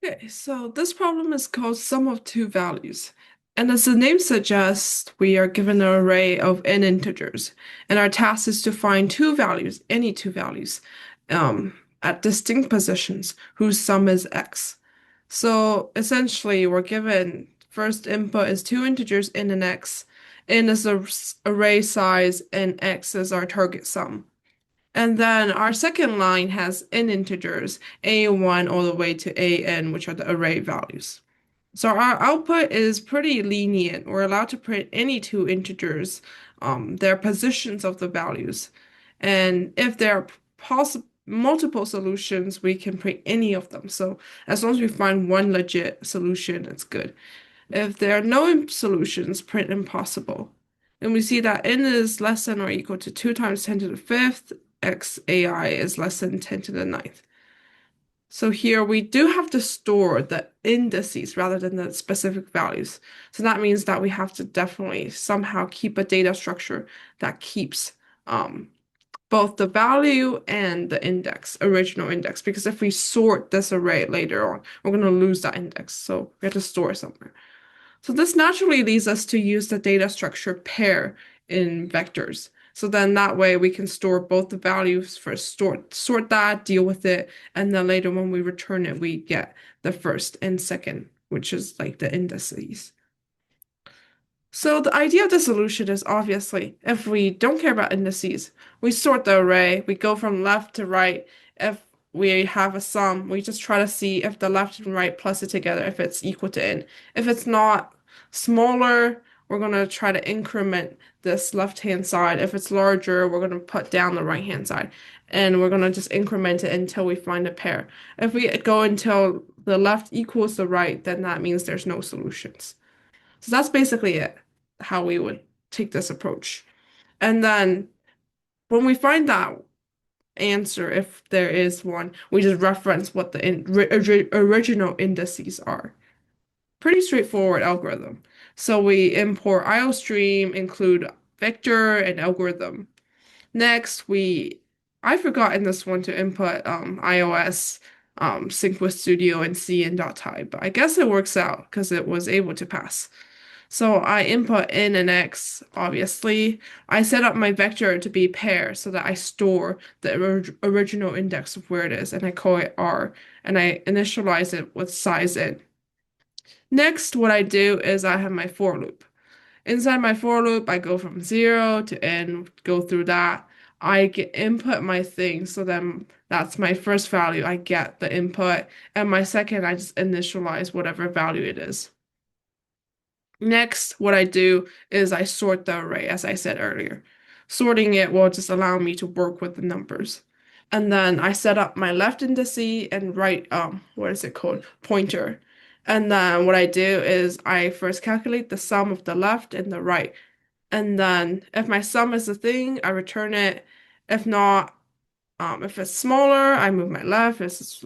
Okay, so this problem is called sum of two values. And as the name suggests, we are given an array of n integers, and our task is to find two values, any two values, at distinct positions whose sum is x. So essentially, we're given first input is two integers n and x, n is the array size, and x is our target sum. And then our second line has n integers, a1 all the way to an, which are the array values. So our output is pretty lenient. We're allowed to print any two integers, their positions of the values. And if there are possible multiple solutions, we can print any of them. So as long as we find one legit solution, it's good. If there are no solutions, print impossible. And we see that n is less than or equal to 2 times 10 to the fifth, xai is less than 10 to the ninth. So here we do have to store the indices rather than the specific values. So that means that we have to definitely somehow keep a data structure that keeps both the value and the index, original index, because if we sort this array later on, we're going to lose that index. So we have to store somewhere. So this naturally leads us to use the data structure pair in vectors. So then that way we can store both the values for sort that, deal with it, and then later when we return it, we get the first and second, which is like the indices. So the idea of the solution is obviously if we don't care about indices, we sort the array, we go from left to right. If we have a sum, we just try to see if the left and right plus it together, if it's equal to n. If it's not smaller, we're going to try to increment this left-hand side. If it's larger, we're going to put down the right-hand side. And we're going to just increment it until we find a pair. If we go until the left equals the right, then that means there's no solutions. So that's basically it, how we would take this approach. And then when we find that answer, if there is one, we just reference what the original indices are. Pretty straightforward algorithm. So we import IOStream, include vector and algorithm. Next, I forgot in this one to input iOS, sync with Studio and C and .type, but I guess it works out because it was able to pass. So I input n and x, obviously. I set up my vector to be pair so that I store the original index of where it is, and I call it r, and I initialize it with size n. Next, what I do is I have my for loop. Inside my for loop, I go from 0 to n, go through that. I get input my thing, so then that's my first value. I get the input, and my second, I just initialize whatever value it is. Next, what I do is I sort the array, as I said earlier. Sorting it will just allow me to work with the numbers. And then I set up my left indice and right, what is it called? Pointer. And then what I do is I first calculate the sum of the left and the right. And then if my sum is the thing, I return it. If not, if it's smaller, I move my left. If it's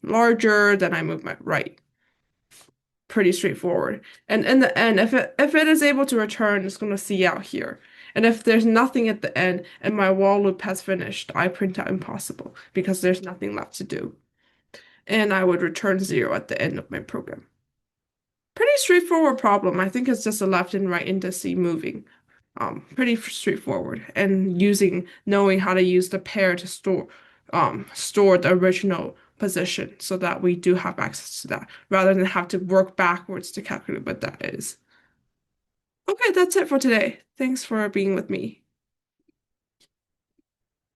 larger, then I move my right. Pretty straightforward. And in the end, if it is able to return, it's going to see out here. And if there's nothing at the end and my while loop has finished, I print out impossible because there's nothing left to do. And I would return 0 at the end of my program. Pretty straightforward problem. I think it's just a left and right indice moving. Pretty straightforward. And knowing how to use the pair to store the original position so that we do have access to that rather than have to work backwards to calculate what that is. Okay, that's it for today. Thanks for being with me.